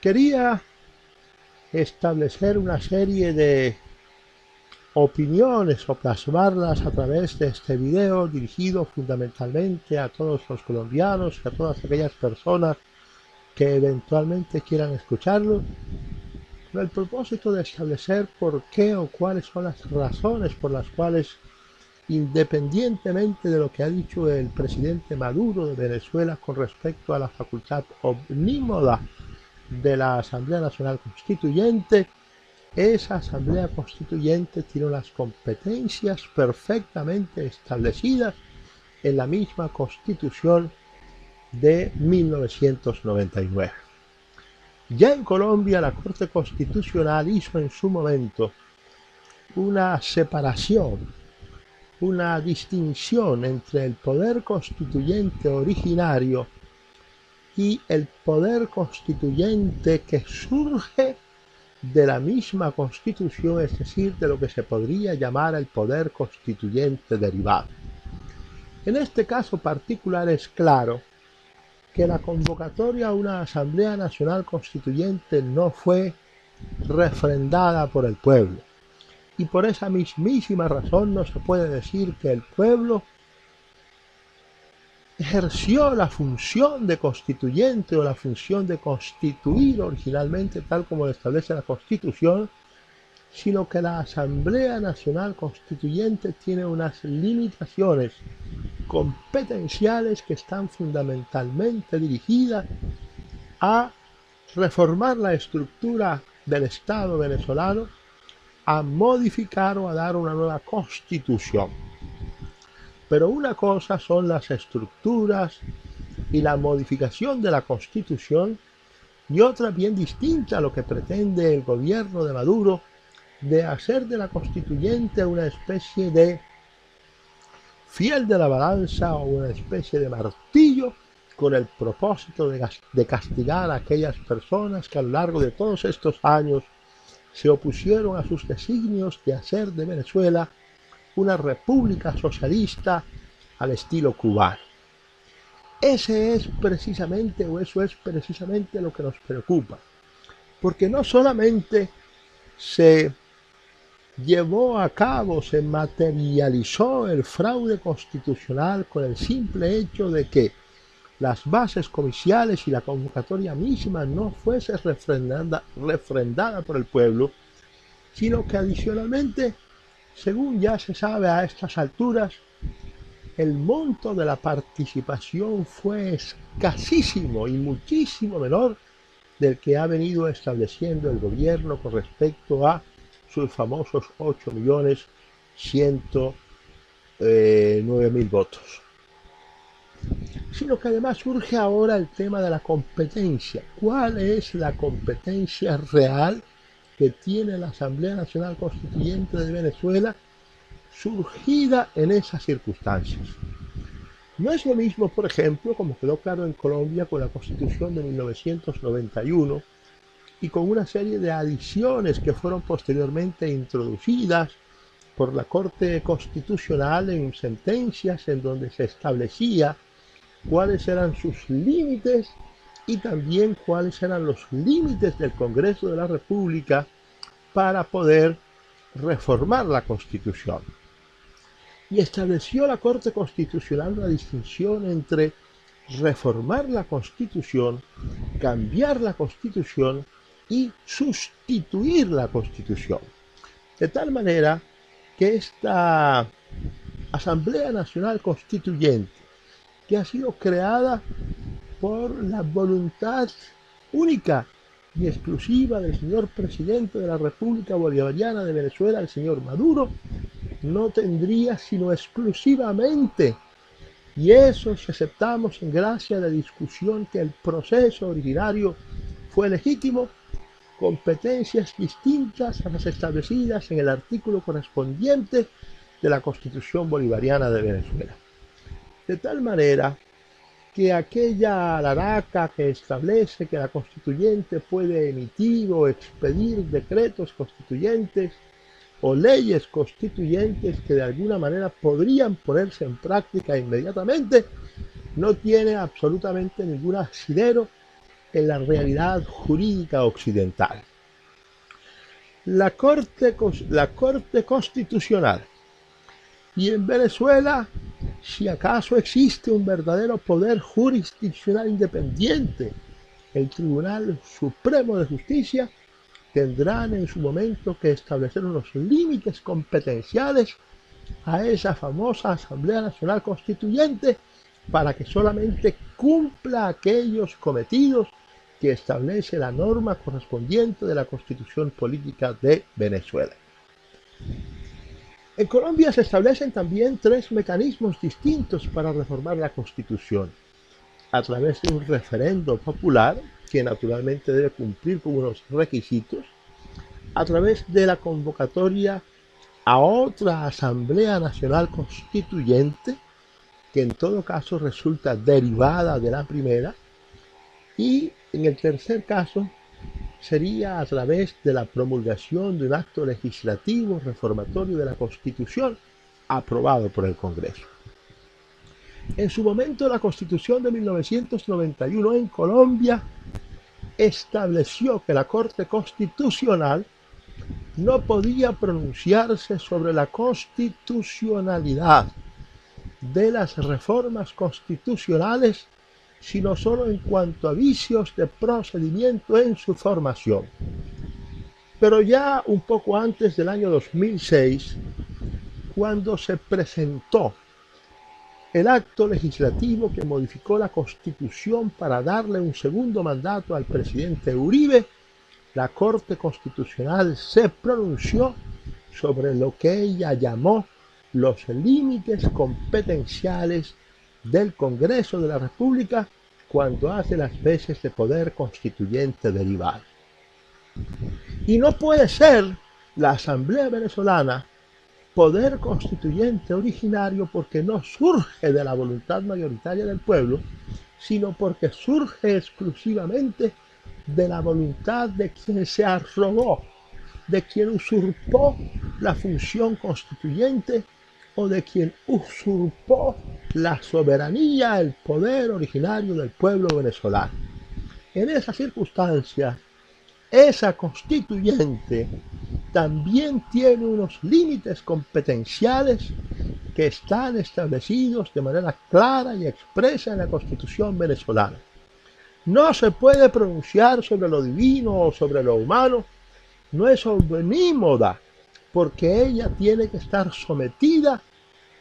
Quería establecer una serie de opiniones o plasmarlas a través de este video dirigido fundamentalmente a todos los colombianos y a todas aquellas personas que eventualmente quieran escucharlo, con el propósito de establecer por qué o cuáles son las razones por las cuales, independientemente de lo que ha dicho el presidente Maduro de Venezuela con respecto a la facultad omnímoda de la Asamblea Nacional Constituyente, esa Asamblea Constituyente tiene unas competencias perfectamente establecidas en la misma Constitución de 1999. Ya en Colombia la Corte Constitucional hizo en su momento una separación, una distinción entre el poder constituyente originario y el poder constituyente que surge de la misma Constitución, es decir, de lo que se podría llamar el poder constituyente derivado. En este caso particular es claro que la convocatoria a una Asamblea Nacional Constituyente no fue refrendada por el pueblo, y por esa mismísima razón no se puede decir que el pueblo ejerció la función de constituyente o la función de constituir originalmente tal como lo establece la Constitución, sino que la Asamblea Nacional Constituyente tiene unas limitaciones competenciales que están fundamentalmente dirigidas a reformar la estructura del Estado venezolano, a modificar o a dar una nueva constitución. Pero una cosa son las estructuras y la modificación de la Constitución, y otra bien distinta a lo que pretende el gobierno de Maduro, de hacer de la Constituyente una especie de fiel de la balanza o una especie de martillo con el propósito de castigar a aquellas personas que a lo largo de todos estos años se opusieron a sus designios de hacer de Venezuela una república socialista al estilo cubano. Ese es precisamente, o eso es precisamente lo que nos preocupa, porque no solamente se llevó a cabo, se materializó el fraude constitucional con el simple hecho de que las bases comiciales y la convocatoria misma no fuese refrendada por el pueblo, sino que adicionalmente, según ya se sabe a estas alturas, el monto de la participación fue escasísimo y muchísimo menor del que ha venido estableciendo el gobierno con respecto a sus famosos 8.109.000 votos. Sino que además surge ahora el tema de la competencia. ¿Cuál es la competencia real que tiene la Asamblea Nacional Constituyente de Venezuela surgida en esas circunstancias? No es lo mismo, por ejemplo, como quedó claro en Colombia con la Constitución de 1991 y con una serie de adiciones que fueron posteriormente introducidas por la Corte Constitucional en sentencias en donde se establecía cuáles eran sus límites y también cuáles eran los límites del Congreso de la República para poder reformar la Constitución. Y estableció la Corte Constitucional una distinción entre reformar la Constitución, cambiar la Constitución y sustituir la Constitución. De tal manera que esta Asamblea Nacional Constituyente, que ha sido creada por la voluntad única y exclusiva del señor presidente de la República Bolivariana de Venezuela, el señor Maduro, no tendría sino exclusivamente, y eso si aceptamos en gracia de discusión que el proceso originario fue legítimo, competencias distintas a las establecidas en el artículo correspondiente de la Constitución Bolivariana de Venezuela. De tal manera que aquella alaraca que establece que la constituyente puede emitir o expedir decretos constituyentes o leyes constituyentes que de alguna manera podrían ponerse en práctica inmediatamente, no tiene absolutamente ningún asidero en la realidad jurídica occidental. La Corte Constitucional. Y en Venezuela, si acaso existe un verdadero poder jurisdiccional independiente, el Tribunal Supremo de Justicia, tendrán en su momento que establecer unos límites competenciales a esa famosa Asamblea Nacional Constituyente para que solamente cumpla aquellos cometidos que establece la norma correspondiente de la Constitución Política de Venezuela. En Colombia se establecen también 3 mecanismos distintos para reformar la Constitución: a través de un referendo popular, que naturalmente debe cumplir con unos requisitos, a través de la convocatoria a otra Asamblea Nacional Constituyente, que en todo caso resulta derivada de la primera, y en el tercer caso sería a través de la promulgación de un acto legislativo reformatorio de la Constitución aprobado por el Congreso. En su momento, la Constitución de 1991 en Colombia estableció que la Corte Constitucional no podía pronunciarse sobre la constitucionalidad de las reformas constitucionales, sino solo en cuanto a vicios de procedimiento en su formación. Pero ya un poco antes del año 2006, cuando se presentó el acto legislativo que modificó la Constitución para darle un segundo mandato al presidente Uribe, la Corte Constitucional se pronunció sobre lo que ella llamó los límites competenciales del Congreso de la República cuando hace las veces de poder constituyente derivado. Y no puede ser la Asamblea Venezolana poder constituyente originario porque no surge de la voluntad mayoritaria del pueblo, sino porque surge exclusivamente de la voluntad de quien se arrogó, de quien usurpó la función constituyente o de quien usurpó la soberanía, el poder originario del pueblo venezolano. En esa circunstancia, esa constituyente también tiene unos límites competenciales que están establecidos de manera clara y expresa en la Constitución venezolana. No se puede pronunciar sobre lo divino o sobre lo humano, no es omnímoda, porque ella tiene que estar sometida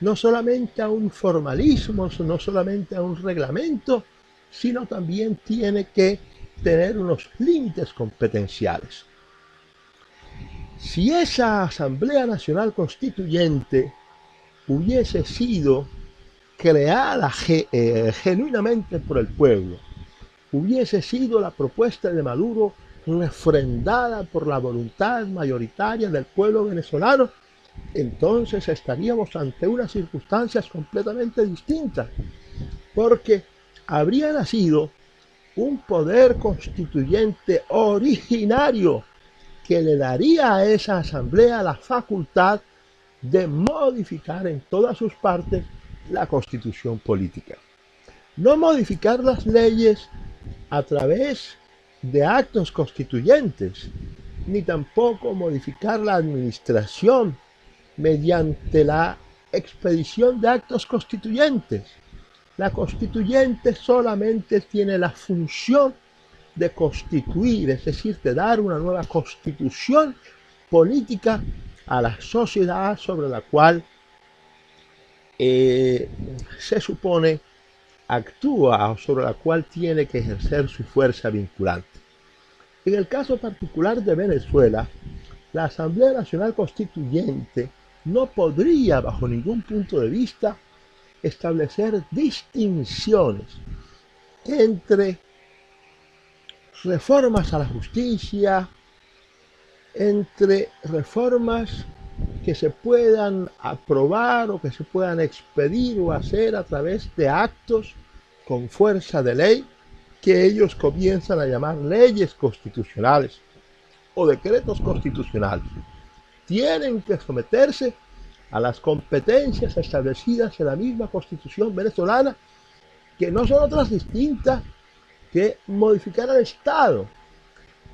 no solamente a un formalismo, no solamente a un reglamento, sino también tiene que tener unos límites competenciales. Si esa Asamblea Nacional Constituyente hubiese sido creada genuinamente por el pueblo, hubiese sido la propuesta de Maduro refrendada por la voluntad mayoritaria del pueblo venezolano, entonces estaríamos ante unas circunstancias completamente distintas, porque habría nacido un poder constituyente originario que le daría a esa asamblea la facultad de modificar en todas sus partes la constitución política. No modificar las leyes a través de actos constituyentes, ni tampoco modificar la administración mediante la expedición de actos constituyentes. La constituyente solamente tiene la función de constituir, es decir, de dar una nueva constitución política a la sociedad sobre la cual se supone actúa o sobre la cual tiene que ejercer su fuerza vinculante. En el caso particular de Venezuela, la Asamblea Nacional Constituyente no podría, bajo ningún punto de vista, establecer distinciones entre reformas a la justicia, entre reformas que se puedan aprobar o que se puedan expedir o hacer a través de actos con fuerza de ley que ellos comienzan a llamar leyes constitucionales o decretos constitucionales. Tienen que someterse a las competencias establecidas en la misma Constitución venezolana, que no son otras distintas que modificar el Estado,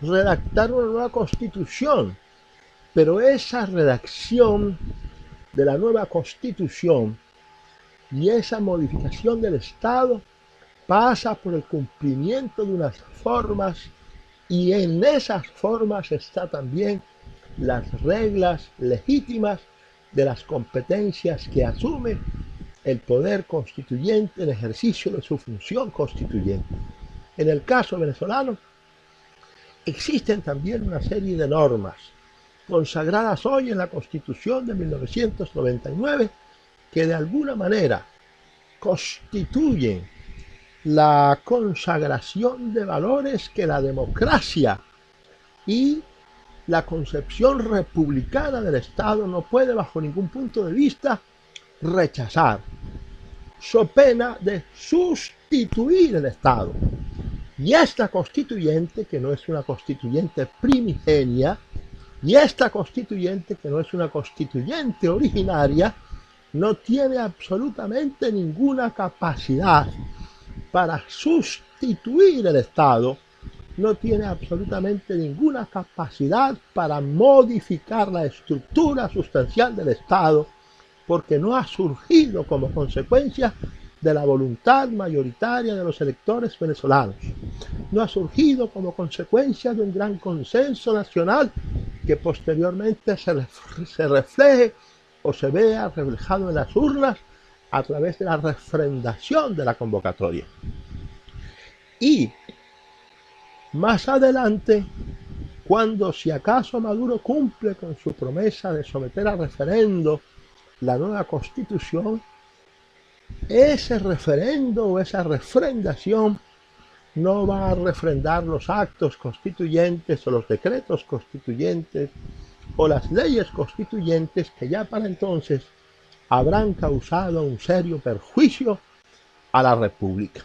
redactar una nueva constitución, pero esa redacción de la nueva constitución y esa modificación del Estado pasa por el cumplimiento de unas formas, y en esas formas está también las reglas legítimas de las competencias que asume el poder constituyente en ejercicio de su función constituyente. En el caso venezolano existen también una serie de normas consagradas hoy en la Constitución de 1999 que de alguna manera constituyen la consagración de valores que la democracia y la concepción republicana del Estado no puede bajo ningún punto de vista rechazar, so pena de sustituir el Estado. Y esta constituyente, que no es una constituyente primigenia, y esta constituyente, que no es una constituyente originaria, no tiene absolutamente ninguna capacidad para sustituir el Estado, no tiene absolutamente ninguna capacidad para modificar la estructura sustancial del Estado, porque no ha surgido como consecuencia de la voluntad mayoritaria de los electores venezolanos. No ha surgido como consecuencia de un gran consenso nacional que posteriormente se refleje o se vea reflejado en las urnas a través de la refrendación de la convocatoria. Y más adelante, cuando si acaso Maduro cumple con su promesa de someter a referendo la nueva constitución, ese referendo o esa refrendación no va a refrendar los actos constituyentes o los decretos constituyentes o las leyes constituyentes que ya para entonces habrán causado un serio perjuicio a la República.